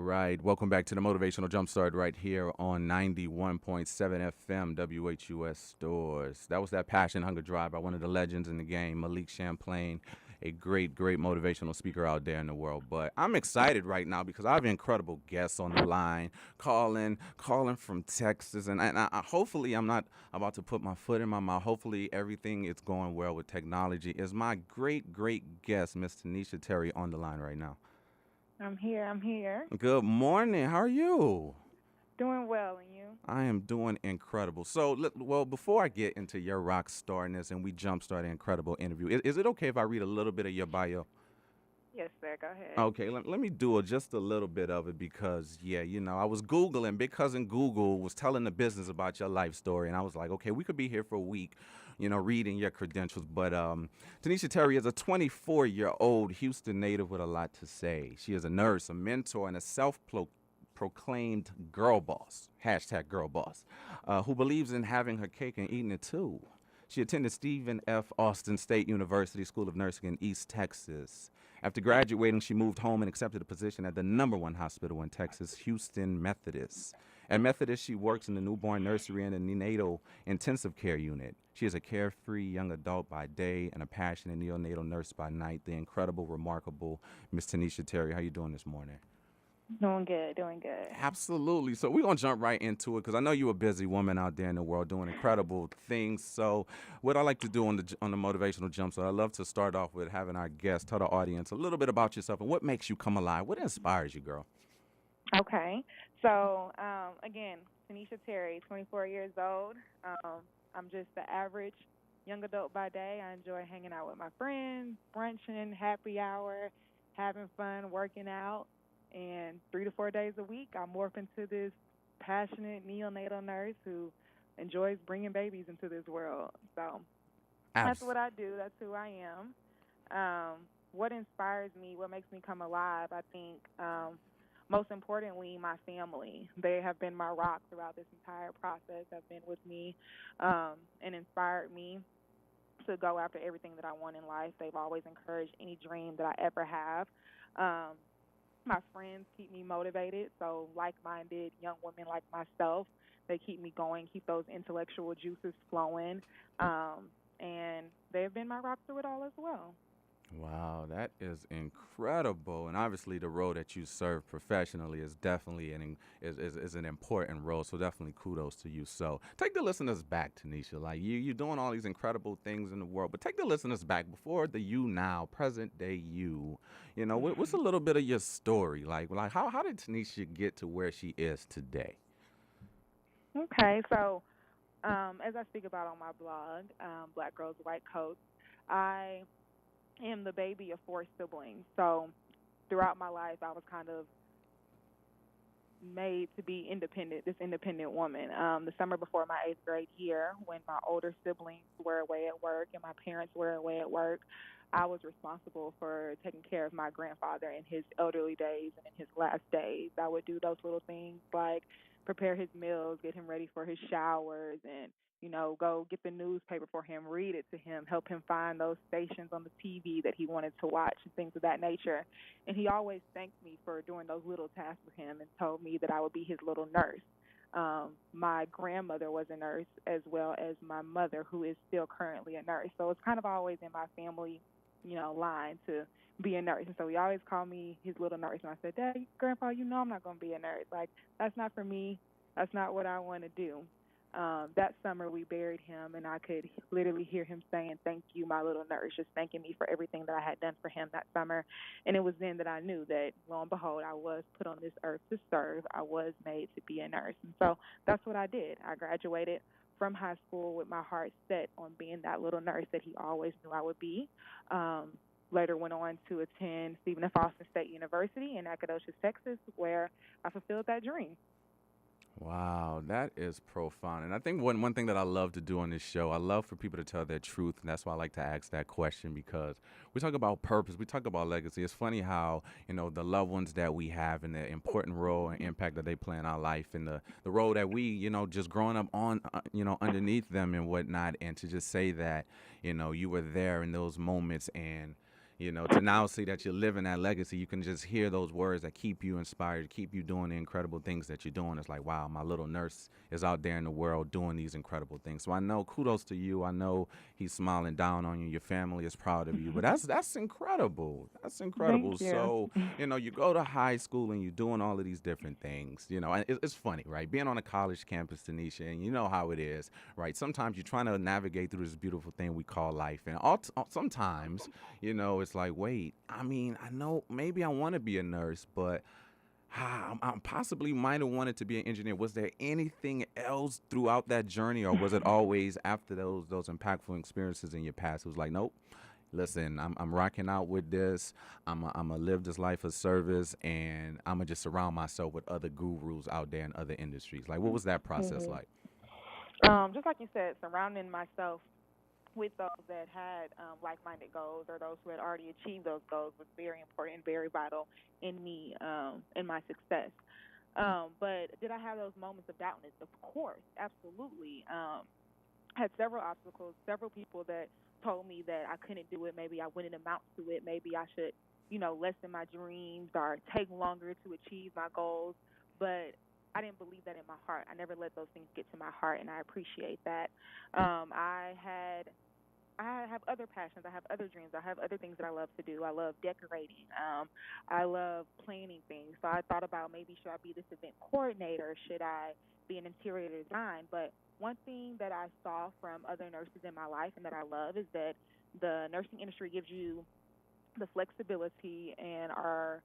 right. Welcome back to the Motivational Jumpstart right here on 91.7 FM WHUS Stores. That was that Passion Hunger Drive by one of the legends in the game, Malik Champlain, a great, great motivational speaker out there in the world. But I'm excited right now because I have incredible guests on the line, calling from Texas. Hopefully I'm not about to put my foot in my mouth. Hopefully everything is going well with technology. Is my great, great guest, Miss Tanisha Terry, on the line right now? I'm here. I'm here. Good morning. How are you? Doing well, and you? I am doing incredible. So, well, before I get into your rock starness and we jumpstart an incredible interview, is it okay if I read a little bit of your bio? Yes, sir. Go ahead. Okay, let me do just a little bit of it because, yeah, I was Googling. Big Cousin Google was telling the business about your life story, and I was like, okay, we could be here for a week, reading your credentials. But Tanisha Terry is a 24-year-old Houston native with a lot to say. She is a nurse, a mentor, and a proclaimed girl boss, hashtag girl boss, who believes in having her cake and eating it too. She attended Stephen F. Austin State University School of Nursing in East Texas. After graduating, she moved home and accepted a position at the number one hospital in Texas, Houston Methodist. At Methodist, she works in the Newborn Nursery and the Neonatal Intensive Care Unit. She is a carefree young adult by day and a passionate neonatal nurse by night. The incredible, remarkable Miss Tanisha Terry. How you doing this morning? Doing good. Doing good. Absolutely. So we're going to jump right into it because I know you're a busy woman out there in the world doing incredible things. So what I like to do on the Motivational Jump, so I love to start off with having our guests tell the audience a little bit about yourself and what makes you come alive. What inspires you, girl? Okay. So, again, Tanisha Terry, 24 years old. I'm just the average young adult by day. I enjoy hanging out with my friends, brunching, happy hour, having fun, working out. And 3 to 4 days a week, I morph into this passionate neonatal nurse who enjoys bringing babies into this world. So that's Abs- what I do. That's who I am. What inspires me, what makes me come alive, I think, most importantly, my family. They have been my rock throughout this entire process, have been with me and inspired me to go after everything that I want in life. They've always encouraged any dream that I ever have. Um, my friends keep me motivated, so like-minded young women like myself, they keep me going, keep those intellectual juices flowing, and they've been my rock through it all as well. Wow, that is incredible. And obviously, the role that you serve professionally is definitely is an important role. So definitely kudos to you. So take the listeners back, Tanisha. Like you're doing all these incredible things in the world, but take the listeners back before the you now, present day you. What's a little bit of your story? Like how did Tanisha get to where she is today? Okay, so as I speak about on my blog, Black Girls White Coats, I am the baby of four siblings. So throughout my life, I was kind of made to be independent, this independent woman. The summer before my eighth grade year, when my older siblings were away at work and my parents were away at work, I was responsible for taking care of my grandfather in his elderly days and in his last days. I would do those little things like prepare his meals, get him ready for his showers, and go get the newspaper for him, read it to him, help him find those stations on the TV that he wanted to watch and things of that nature. And he always thanked me for doing those little tasks with him and told me that I would be his little nurse. My grandmother was a nurse as well as my mother, who is still currently a nurse. So it's kind of always in my family, line to be a nurse. And so he always called me his little nurse. And I said, Dad, Grandpa, I'm not going to be a nurse. Like, that's not for me. That's not what I want to do. That summer we buried him, and I could literally hear him saying, "Thank you, my little nurse," just thanking me for everything that I had done for him that summer. And it was then that I knew that, lo and behold, I was put on this earth to serve. I was made to be a nurse. And so that's what I did. I graduated from high school with my heart set on being that little nurse that he always knew I would be. Later went on to attend Stephen F. Austin State University in Nacogdoches, Texas, where I fulfilled that dream. Wow, that is profound. And I think one thing that I love to do on this show, I love for people to tell their truth. And that's why I like to ask that question because we talk about purpose, we talk about legacy. It's funny how, the loved ones that we have and the important role and impact that they play in our life and the role that we, just growing up on, underneath them and whatnot. And to just say that, you were there in those moments and To now see that you're living that legacy, you can just hear those words that keep you inspired, keep you doing the incredible things that you're doing. It's like, wow, my little nurse is out there in the world doing these incredible things. So I know, kudos to you. I know he's smiling down on you. Your family is proud of you. But that's incredible. That's Thank incredible. you. So, you go to high school and you're doing all of these different things. And it's funny, right? Being on a college campus, Tanisha, and you know how it is, right? Sometimes you're trying to navigate through this beautiful thing we call life. And sometimes it's like, wait, I mean, I know maybe I want to be a nurse, but I possibly might have wanted to be an engineer. Was there anything else throughout that journey, or was it always after those impactful experiences in your past? It was like, nope. Listen, I'm rocking out with this. I'm gonna live this life of service, and I'm gonna just surround myself with other gurus out there in other industries. Like, what was that process hmm like? Just like you said, surrounding myself with those that had like-minded goals or those who had already achieved those goals was very important and very vital in me, in my success. But did I have those moments of doubtness? Of course, absolutely. Had several obstacles, several people that told me that I couldn't do it. Maybe I wouldn't amount to it. Maybe I should, lessen my dreams or take longer to achieve my goals. But I didn't believe that in my heart. I never let those things get to my heart, and I appreciate that. I had I have other passions. I have other dreams. I have other things that I love to do. I love decorating. I love planning things. So I thought about maybe should I be this event coordinator? Should I be in interior design? But one thing that I saw from other nurses in my life and that I love is that the nursing industry gives you the flexibility, and our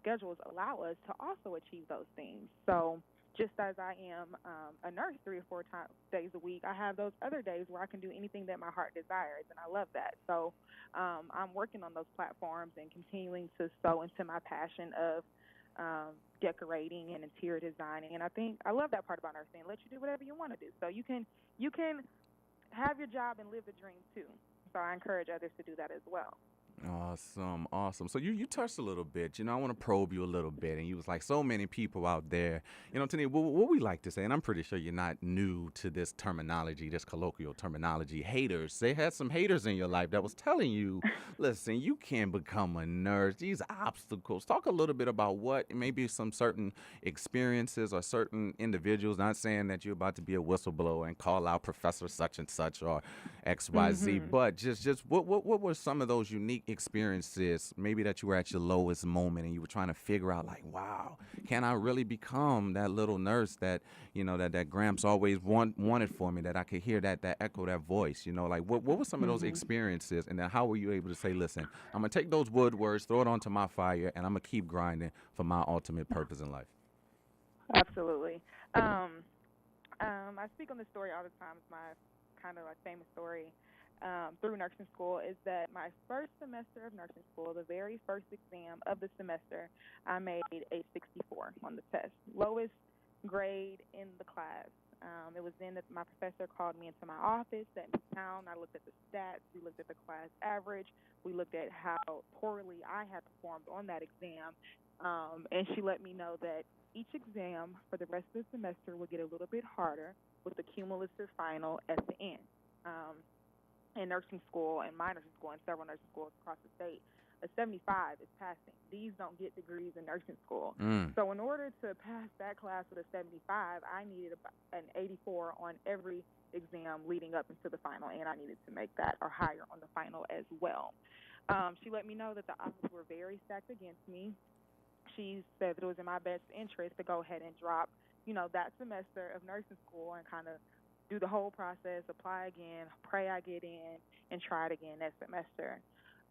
schedules allow us to also achieve those things. So just as I am a nurse 3 or 4 days a week, I have those other days where I can do anything that my heart desires, and I love that. So I'm working on those platforms and continuing to sow into my passion of decorating and interior designing. And I think I love that part about nursing. It lets you do whatever you want to do. So you can have your job and live the dream too. So I encourage others to do that as well. Awesome, awesome. So you touched a little bit. I want to probe you a little bit, and you was like, so many people out there. Tania, what we like to say, and I'm pretty sure you're not new to this terminology, this colloquial terminology. Haters. They had some haters in your life that was telling you, listen, you can't become a nurse. These obstacles. Talk a little bit about what maybe some certain experiences or certain individuals. Not saying that you're about to be a whistleblower and call out Professor such and such or XYZ, Mhm. but just what were some of those unique experiences, maybe that you were at your lowest moment and you were trying to figure out, like, wow, can I really become that little nurse that, that Gramps always wanted for me, that I could hear that echo, that voice, like what were some of those Mhm. experiences, and then how were you able to say, listen, I'm gonna take those wood words, throw it onto my fire, and I'm gonna keep grinding for my ultimate purpose in life? Absolutely. Um, I speak on this story all the time. It's my kind of like famous story through nursing school. Is that my first semester of nursing school, the very first exam of the semester, I made a 64 on the test, lowest grade in the class. It was then that my professor called me into my office, sat me down. I looked at the stats. We looked at the class average. We looked at how poorly I had performed on that exam. And she let me know that each exam for the rest of the semester will get a little bit harder with the cumulative final at the end. Um, in nursing school, and my nursing school, and several nursing schools across the state, a 75 is passing. These don't get degrees in nursing school. Mm. So in order to pass that class with a 75, I needed an 84 on every exam leading up into the final, and I needed to make that or higher on the final as well. She let me know that the odds were very stacked against me. She said that it was in my best interest to go ahead and drop, that semester of nursing school and kind of do the whole process, apply again, pray I get in, and try it again that semester.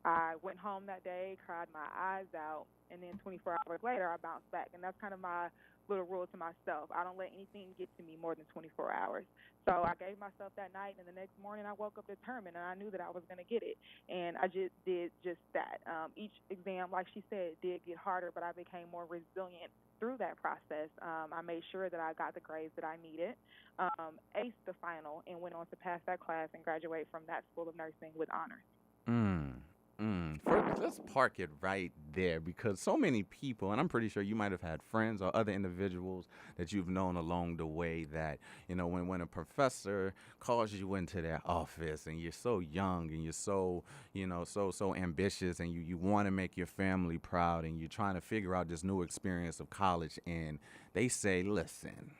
I went home that day, cried my eyes out, and then 24 hours later, I bounced back. And that's kind of my little rule to myself. I don't let anything get to me more than 24 hours. So I gave myself that night, and the next morning I woke up determined, and I knew that I was going to get it. And I just did just that. Each exam, like she said, did get harder, but I became more resilient through that process. I made sure that I got the grades that I needed, aced the final, and went on to pass that class and graduate from that school of nursing with honors. Mm, let's park it right there because so many people, and I'm pretty sure you might have had friends or other individuals that you've known along the way that, when a professor calls you into their office and you're so young and you're so, so ambitious and you want to make your family proud and you're trying to figure out this new experience of college and they say, listen,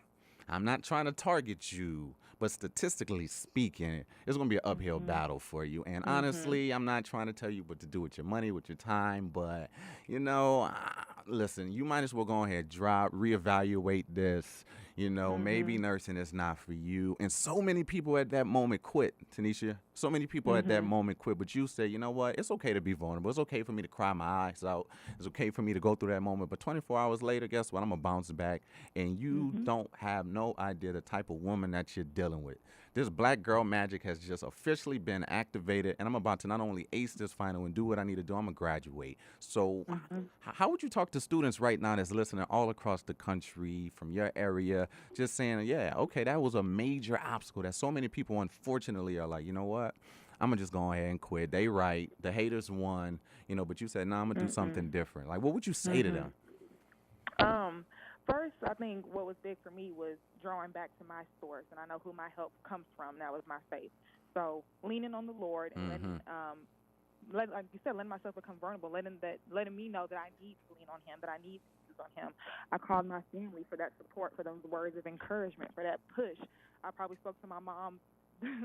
I'm not trying to target you, but statistically speaking, it's going to be an uphill Mhm. battle for you. And Mhm. honestly, I'm not trying to tell you what to do with your money, with your time, but listen, you might as well go ahead, reevaluate this. Maybe Mhm. nursing is not for you. And so many people at that moment quit, Tanisha. So many people at that Mhm. moment quit, but you say, you know what? It's okay to be vulnerable. It's okay for me to cry my eyes out. It's okay for me to go through that moment. But 24 hours later, guess what? I'm going to bounce back and you Mhm. don't have no idea the type of woman that you're dealing with. This black girl magic has just officially been activated, and I'm about to not only ace this final and do what I need to do, I'm gonna graduate. So, Mhm. how would you talk to students right now that's listening all across the country from your area, just saying, yeah, okay, that was a major obstacle that so many people unfortunately are like, you know what? I'm gonna just go ahead and quit. They right, the haters won, but you said, no, I'm gonna do Mhm. something different. Like, what would you say to Mhm. them? Um, First, I think what was big for me was drawing back to my source, and I know who my help comes from. That was my faith. So leaning on the Lord and Mm-hmm. like you said, letting myself become vulnerable, letting me know that I need to lean on Him, that I need to use on Him. I called my family for that support, for those words of encouragement, for that push. I probably spoke to my mom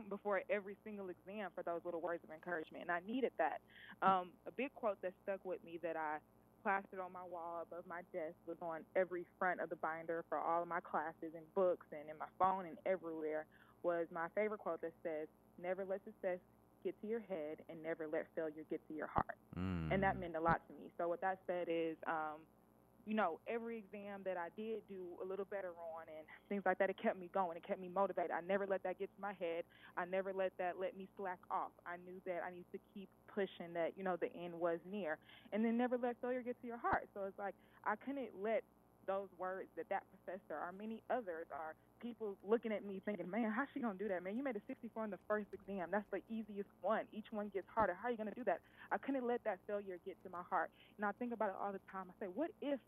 before every single exam for those little words of encouragement, and I needed that. A big quote that stuck with me that I plastered on my wall above my desk was on every front of the binder for all of my classes and books and in my phone and everywhere was my favorite quote that says, "Never let success get to your head and never let failure get to your heart." And that Mm. meant a lot to me. So what that said is, every exam that I did do a little better on and things like that, it kept me going. It kept me motivated. I never let that get to my head. I never let me slack off. I knew that I needed to keep pushing that, the end was near. And then never let failure get to your heart. So it's like I couldn't let those words that professor or many others are people looking at me thinking, man, how's she gonna do that, man? You made a 64 in the first exam. That's the easiest one. Each one gets harder. How are you gonna do that? I couldn't let that failure get to my heart. And I think about it all the time. I say, what if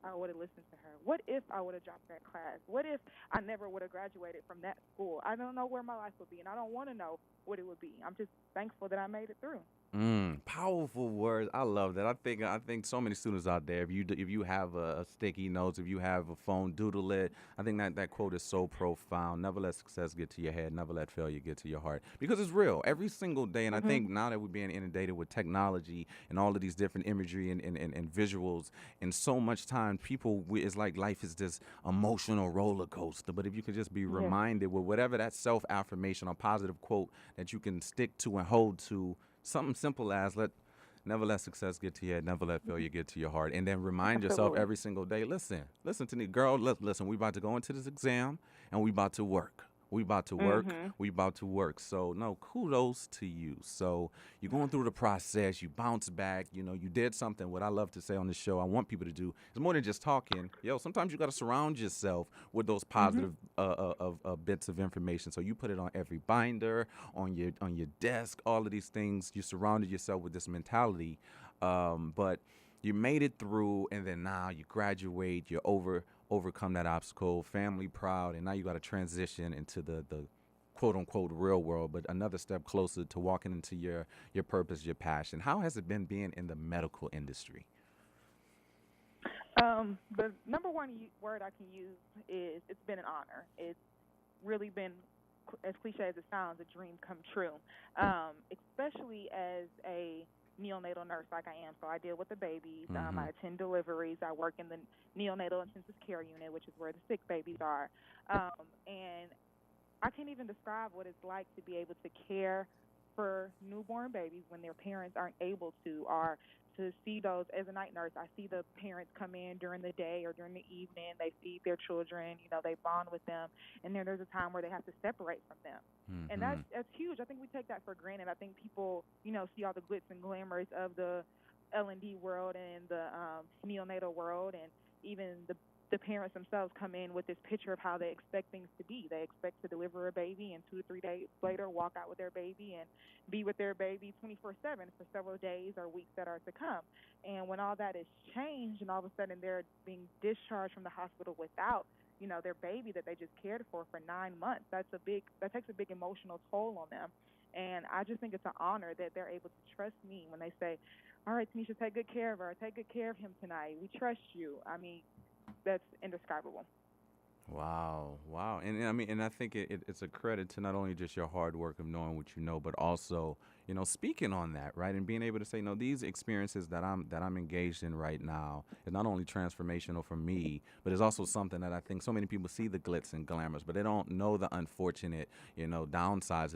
I would have listened to her? What if I would have dropped that class? What if I never would have graduated from that school? I don't know where my life would be, and I don't want to know what it would be. I'm just thankful that I made it through. Powerful words. I love that. I think so many students out there. If you have a sticky notes, if you have a phone, doodle it. I think that quote is so profound. Never let success get to your head. Never let failure get to your heart because it's real every single day. And I Mhm. think now that we're being inundated with technology and all of these different imagery and visuals, and so much time, it's like life is this emotional roller coaster. But if you could just be Yes. reminded with whatever that self affirmation or positive quote that you can stick to and hold to. Something simple as never let success get to your head, never let failure get to your heart, and then remind yourself Absolutely. every single day. Listen to me, girl. Listen. We about to go into this exam, and we about to work. We about to work. Mhm. We about to work. So no, kudos to you. So you're going through the process. You bounce back. You did something. What I love to say on the show, I want people to do is more than just talking. Yo, sometimes you got to surround yourself with those Mhm. positive bits of information. So you put it on every binder, on your desk, all of these things. You surrounded yourself with this mentality, but you made it through, and then now you graduate. You overcome that obstacle, family proud, and now you got to transition into the quote unquote real world, but another step closer to walking into your purpose, your passion. How has it been being in the medical industry? The number one word I can use is it's been an honor. It's really been, as cliche as it sounds, a dream come true. Especially as a neonatal nurse like I am. So I deal with the babies. Mm-hmm. I attend deliveries. I work in the Neonatal Intensive Care Unit, which is where the sick babies are. And I can't even describe what it's like to be able to care for newborn babies when their parents aren't able to, or to see those as a night nurse. I see the parents come in during the day or during the evening. They feed their children. They bond with them, and then there's a time where they have to separate from them, and Mm-hmm. that's huge. I think we take that for granted. I think people, see all the glitz and glamours of the L&D world and the neonatal world, and even the the parents themselves come in with this picture of how they expect things to be. They expect to deliver a baby and 2 to 3 days later walk out with their baby and be with their baby 24/7 for several days or weeks that are to come. And when all that is changed and all of a sudden they're being discharged from the hospital without, their baby that they just cared for 9 months, that takes a big emotional toll on them. And I just think it's an honor that they're able to trust me when they say, all right, Tanisha, take good care of her. Take good care of him tonight. We trust you. I mean, that's indescribable. Wow, wow, and I mean, and I think it's a credit to not only just your hard work of knowing what you know, but also speaking on that, right, and being able to say, no, these experiences that I'm engaged in right now is not only transformational for me, but it's also something that I think so many people see the glitz and glamours, but they don't know the unfortunate downsides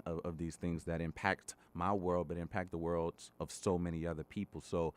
of these things that impact my world, but impact the worlds of so many other people. So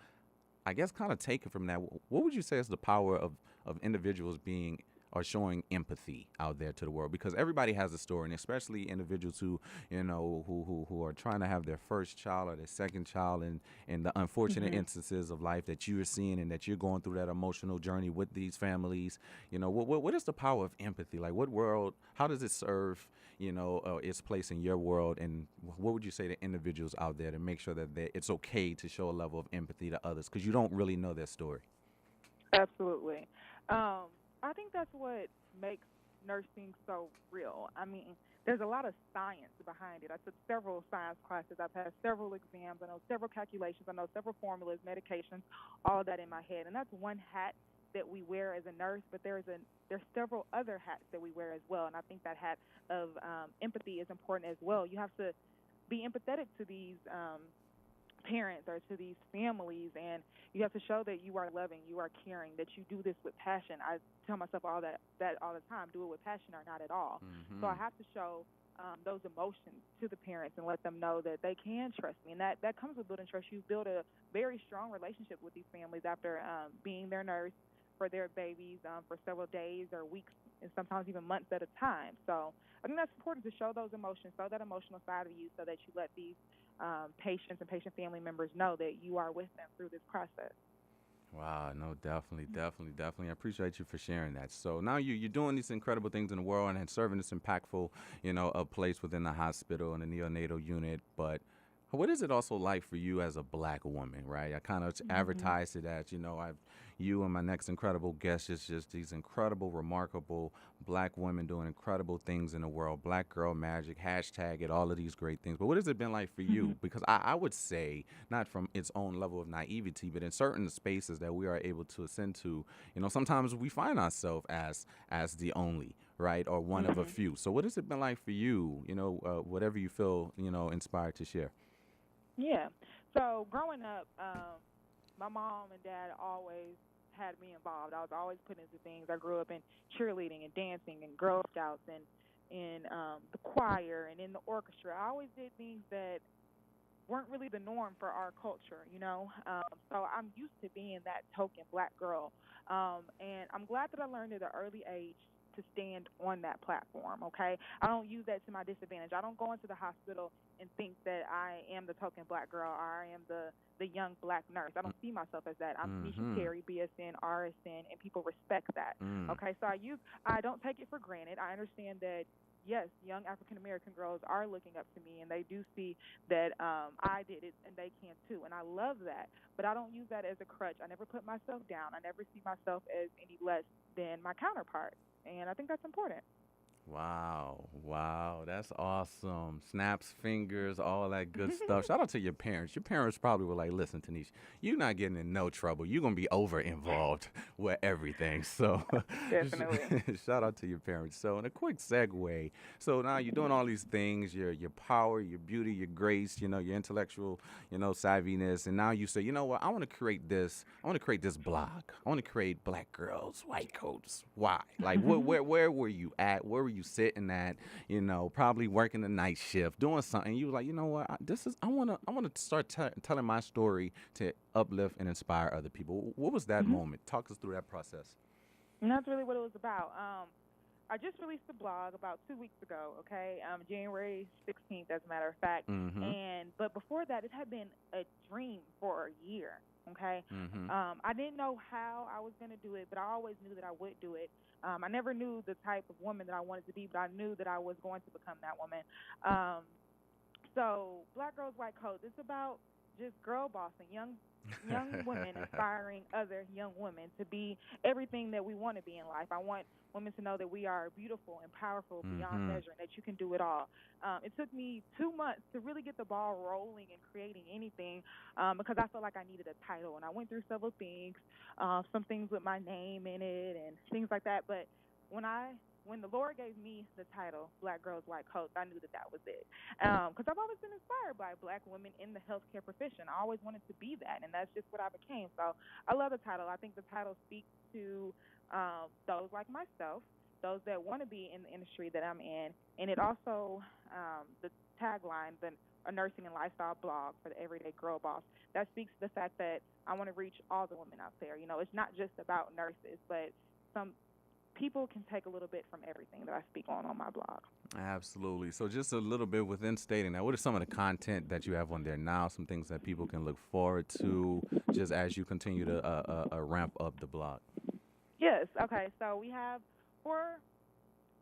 I guess kind of taken from that, what would you say is the power of individuals being or showing empathy out there to the world? Because everybody has a story, and especially individuals who, who are trying to have their first child or their second child, and the unfortunate Mhm. instances of life that you are seeing and that you're going through that emotional journey with these families. What is the power of empathy? Like, what world? How does it serve? Its place in your world, and what would you say to individuals out there to make sure that it's okay to show a level of empathy to others because you don't really know their story? Absolutely. Um, I think that's what makes nursing so real. I mean, there's a lot of science behind it. I took several science classes. I've passed several exams. I know several calculations. I know several formulas, medications, all of that in my head. And that's one hat that we wear as a nurse, but there's several other hats that we wear as well. And I think that hat of empathy is important as well. You have to be empathetic to these parents or to these families, and you have to show that you are loving, you are caring, that you do this with passion. I tell myself that all the time: do it with passion or not at all. So I Mm-hmm. have to show those emotions to the parents and let them know that they can trust me, and that comes with building trust. You build a very strong relationship with these families after being their nurse for their babies for several days or weeks and sometimes even months at a time. So I think that's important, to show those emotions, show that emotional side of you, so that you let these patients and patient family members know that you are with them through this process. Wow, no, definitely, definitely, definitely. I appreciate you for sharing that. So now you're doing these incredible things in the world and serving this impactful, a place within the hospital and the neonatal unit. But what is it also like for you as a black woman, right? I kind of Mhm. advertised it as, you and my next incredible guest is just these incredible, remarkable black women doing incredible things in the world. Black girl magic, hashtag it, all of these great things. But what has it been like for you? Mhm. Because I would say, not from its own level of naivety, but in certain spaces that we are able to ascend to, sometimes we find ourselves as the only, right, or one of a Mhm. few. So what has it been like for you? Whatever you feel, inspired to share. Yeah. So growing up, my mom and dad always had me involved. I was always put into things. I grew up in cheerleading and dancing and Girl Scouts and in the choir and in the orchestra. I always did things that weren't really the norm for our culture. So I'm used to being that token black girl. And I'm glad that I learned at an early age to stand on that platform, okay? I don't use that to my disadvantage. I don't go into the hospital and think that I am the token black girl, or I am the young black nurse. I don't see myself as that. I'm Tanisha Mm-hmm. Terry, BSN, RSN, and people respect that. Mm. Okay, so I don't take it for granted. I understand that yes, young African American girls are looking up to me, and they do see that I did it and they can too. And I love that. But I don't use that as a crutch. I never put myself down. I never see myself as any less than my counterpart. And I think that's important. Wow, wow, that's awesome. Snaps, fingers, all that good stuff. Shout out to your parents. Your parents probably were like, listen, Tanisha, you're not getting in no trouble. You're going to be over involved with everything. So, Definitely. shout out to your parents. So, in a quick segue, so now you're doing all these things, your power, your beauty, your grace, your intellectual, savviness. And now you say, you know what, I want to create this. I want to create this blog. I want to create black girls, white coats. Why? Like, where were you at? Where were you sitting at? Probably working the night shift, doing something. You were like, you know what? I want to start telling my story to uplift and inspire other people. What was that Mhm. moment? Talk us through that process. And that's really what it was about. I just released a blog about 2 weeks ago, okay? January 16th, as a matter of fact. Mm-hmm. But before that, it had been a dream for a year, Okay, Mhm. I didn't know how I was going to do it, but I always knew that I would do it. I never knew the type of woman that I wanted to be, but I knew that I was going to become that woman. Um, so Black Girls White Coats, it's about just girl bossing, young women inspiring other young women to be everything that we want to be in life. I want women to know that we are beautiful and powerful beyond Mhm. measure, and that you can do it all. It took me 2 months to really get the ball rolling and creating anything, because I felt like I needed a title, and I went through several things, some things with my name in it and things like that. But when I when the Lord gave me the title Black Girls White Coats, I knew that that was it. Because I've always been inspired by Black women in the healthcare profession. I always wanted to be that, and that's just what I became. So I love the title. I think the title speaks to those like myself, those that want to be in the industry that I'm in, and it also the tagline, the a nursing and lifestyle blog for the everyday girl boss. That speaks to the fact that I want to reach all the women out there. You know, it's not just about nurses, but some people can take a little bit from everything that I speak on my blog. Absolutely. So, just a little bit within stating that, what are some of the content that you have on there now? Some things that people can look forward to, just as you continue to ramp up the blog. Yes. Okay. So we have 4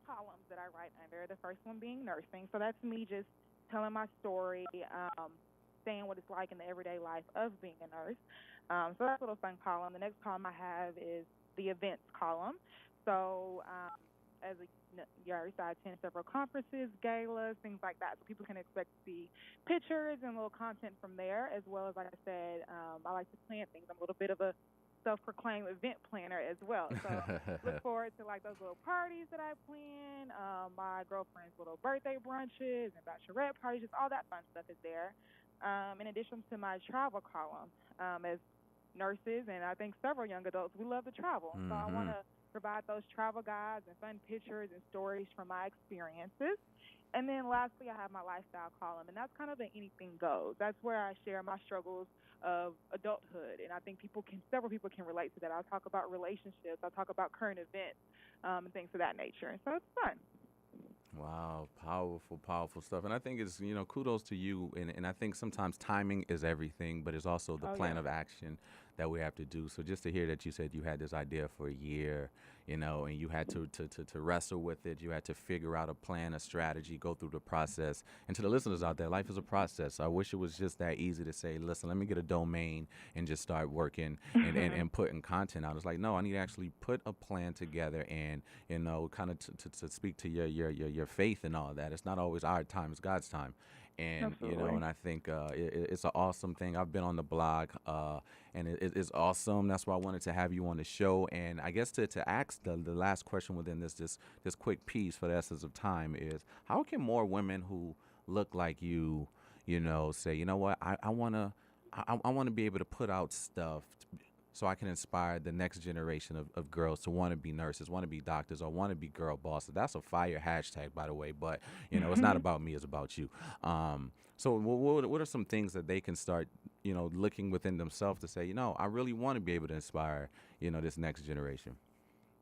columns that I write under. The first one being nursing. So that's me just telling my story, saying what it's like in the everyday life of being a nurse. So that's a little fun column. The next column I have is the events column. So as a Yari, I attend several conferences, galas, things like that. So people can expect to see pictures and little content from there, as well as, like I said, I like to plan things. I'm a little bit of a self-proclaimed event planner as well. So look forward to like those little parties that I plan, my girlfriend's little birthday brunches and bachelorette parties, just all that fun stuff is there. In addition to my travel column, as nurses and I think several young adults, we love to travel. So I want Mhm. to provide those travel guides and fun pictures and stories from my experiences. And then lastly, I have my lifestyle column, and that's kind of the anything goes. That's where I share my struggles of adulthood, and I think several people can relate to that. I'll talk about relationships, I'll talk about current events, and things of that nature. And so it's fun. Wow, powerful, powerful stuff. And I think it's, kudos to you. And I think sometimes timing is everything, but it's also the Oh plan yes. of action that we have to do. So just to hear that you said you had this idea for a year, and you had to wrestle with it, you had to figure out a plan, a strategy, go through the process. And to the listeners out there, life is a process. I wish it was just that easy to say, listen, let me get a domain and just start working and putting content out. It's like, no, I need to actually put a plan together and kind of to speak to your faith and all that. It's not always our time; it's God's time. And Absolutely. and I think it's an awesome thing. I've been on the blog, and it's awesome. That's why I wanted to have you on the show. And I guess to ask the last question within this quick piece for the essence of time is, how can more women who look like you, say, you know what, I wanna. I want to be able to put out stuff so I can inspire the next generation of girls to want to be nurses, want to be doctors, or want to be girl bosses. That's a fire hashtag, by the way. But it's not about me; it's about you. So, what are some things that they can start, looking within themselves to say, I really want to be able to inspire, this next generation.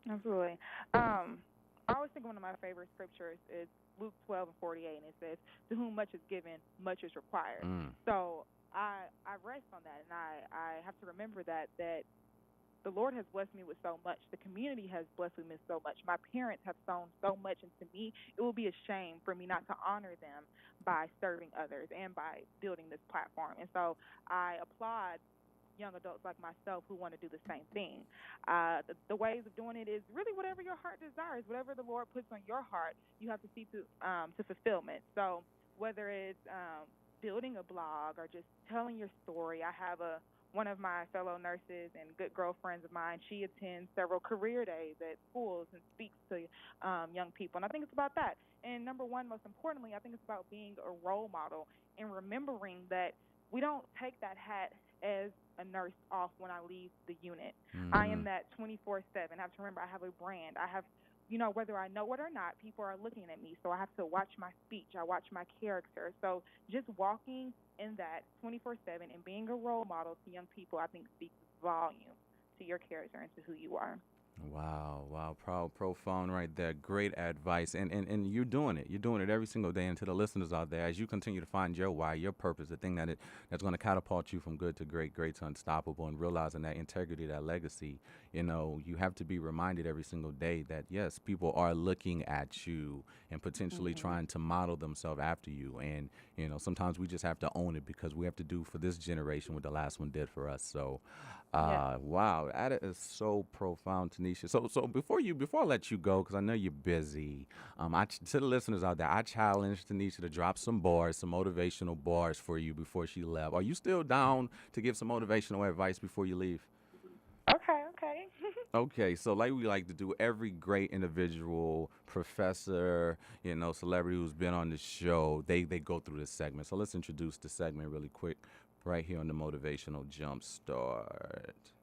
Absolutely. I always think one of my favorite scriptures is Luke 12:48, and it says, "To whom much is given, much is required." Mm. So I rest on that, and I have to remember that the Lord has blessed me with so much. The community has blessed me with so much. My parents have sown so much into me. It will be a shame for me not to honor them by serving others and by building this platform. And so I applaud young adults like myself who want to do the same thing. The ways of doing it is really whatever your heart desires, whatever the Lord puts on your heart, you have to see to fulfillment. So whether it's building a blog or just telling your story, I have a one of my fellow nurses and good girlfriends of mine. She attends several career days at schools and speaks to young people, and I think it's about that. And number one, most importantly, I think it's about being a role model and remembering that we don't take that hat as a nurse off when I leave the unit. I am Mm-hmm. that 24/7. I have to remember I have a brand. I have, whether I know it or not, people are looking at me. So I have to watch my speech. I watch my character. So just walking in that 24/7 and being a role model to young people, I think speaks volume to your character and to who you are. Wow, wow, profound right there. Great advice. And you're doing it. You're doing it every single day. And to the listeners out there, as you continue to find your why, your purpose, the thing that's going to catapult you from good to great, great to unstoppable, and realizing that integrity, that legacy, you have to be reminded every single day that, yes, people are looking at you and potentially Mhm. trying to model themselves after you. And, sometimes we just have to own it because we have to do for this generation what the last one did for us. So, Yeah. wow, that is so profound, Tanisha. So before I let you go, because I know you're busy, to the listeners out there, I challenged Tanisha to drop some bars, some motivational bars for you before she left. Are you still down to give some motivational advice before you leave? Okay, okay. Okay, so like we like to do, every great individual, professor, celebrity who's been on the show, they go through this segment. So let's introduce the segment really quick, right here on the Motivational Jumpstart.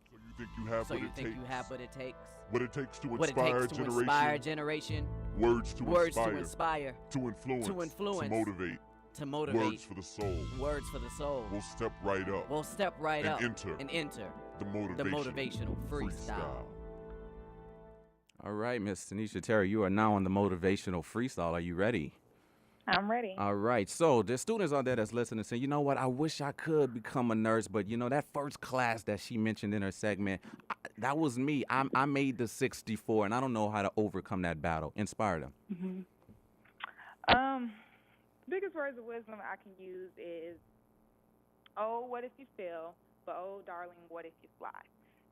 So you think you have So what you it think you takes? have what it takes? What it takes to What it inspire takes a to generation? inspire a generation? Words to Words inspire. to inspire, To influence. to influence, To motivate. to motivate. Words for the soul. Words for the soul. We'll step right up. We'll step right and up enter and enter the the motivational freestyle. All right, Miss Tanisha Terry, you are now on the motivational freestyle. Are you ready? I'm ready. All right. So there's students out there that's listening saying, you know what, I wish I could become a nurse, but that first class that she mentioned in her segment, that was me. I made the 64, and I don't know how to overcome that battle. Inspire them. Mhm. Biggest words of wisdom I can use is, "Oh, what if you fail? But oh, darling, what if you fly?"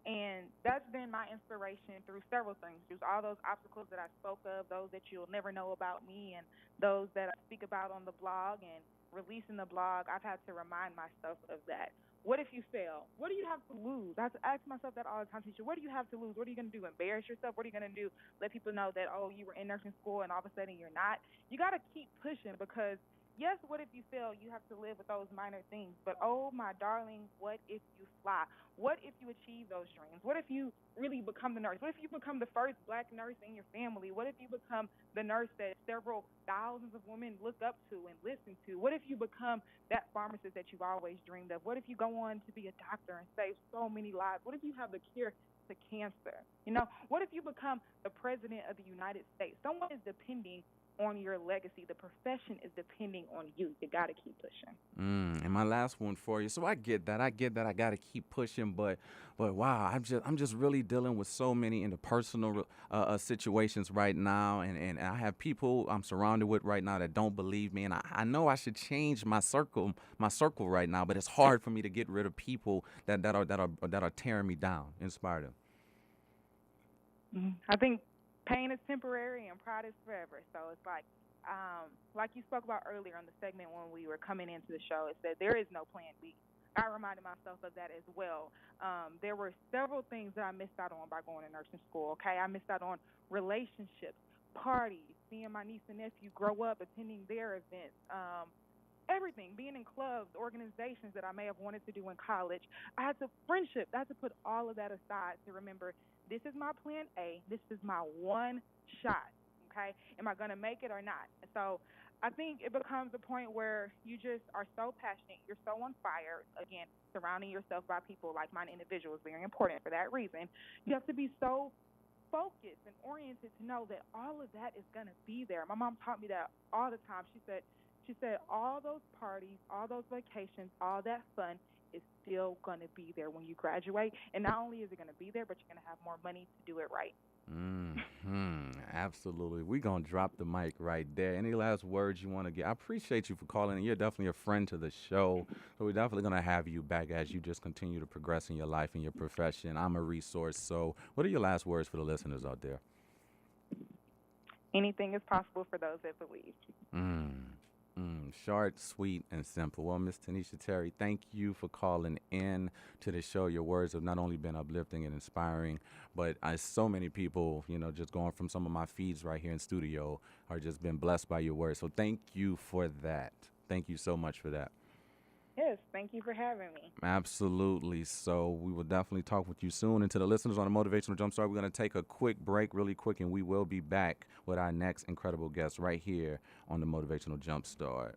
And that's been my inspiration through several things, through all those obstacles that I spoke of, those that you'll never know about me, and those that I speak about on the blog and releasing the blog. I've had to remind myself of that. What if you fail? What do you have to lose? I have to ask myself that all the time, teacher. What do you have to lose? What are you going to do? Embarrass yourself? What are you going to do? Let people know that, oh, you were in nursing school and all of a sudden you're not? You got to keep pushing because yes, what if you fail? You have to live with those minor things. But oh, my darling, what if you fly? What if you achieve those dreams? What if you really become the nurse? What if you become the first black nurse in your family? What if you become the nurse that several thousands of women look up to and listen to? What if you become that pharmacist that you've always dreamed of? What if you go on to be a doctor and save so many lives? What if you have the cure to cancer? What if you become the president of the United States? Someone is depending on your legacy. The profession is depending on you. You got to keep pushing. And my last one for you. So I get that. I get that. I got to keep pushing, but wow, I'm just really dealing with so many interpersonal situations right now, and I have people I'm surrounded with right now that don't believe me, and I know I should change my circle right now, but it's hard for me to get rid of people that are tearing me down. Inspire them. I think pain is temporary and pride is forever. So it's like you spoke about earlier on the segment when we were coming into the show. It said there is no plan B. I reminded myself of that as well. There were several things that I missed out on by going to nursing school. Okay, I missed out on relationships, parties, seeing my niece and nephew grow up, attending their events. Everything, being in clubs, organizations that I may have wanted to do in college. I had to friendship. I had to put all of that aside to remember this is my plan A. This is my one shot. Okay, am I gonna make it or not? So I think it becomes a point where you just are so passionate, you're so on fire. Again, surrounding yourself by people like-minded individuals is very important for that reason. You have to be so focused and oriented to know that all of that is going to be there. My mom taught me that all the time. She said all those parties, all those vacations, all that fun is still going to be there when you graduate. And not only is it going to be there, but you're going to have more money to do it right. Absolutely. We're going to drop the mic right there. Any last words you want to get? I appreciate you for calling in. You're definitely a friend to the show. So we're definitely going to have you back as you just continue to progress in your life and your profession. I'm a resource. So what are your last words for the listeners out there? Anything is possible for those that believe. Short, sweet, and simple. Well, Miss Tanisha Terry, thank you for calling in to the show. Your words have not only been uplifting and inspiring, but so many people, just going from some of my feeds right here in studio, are just been blessed by your words. So thank you for that. Thank you so much for that. Yes, thank you for having me. Absolutely. So we will definitely talk with you soon. And to the listeners on the Motivational Jumpstart, we're going to take a quick break really quick, and we will be back with our next incredible guest right here on the Motivational Jumpstart.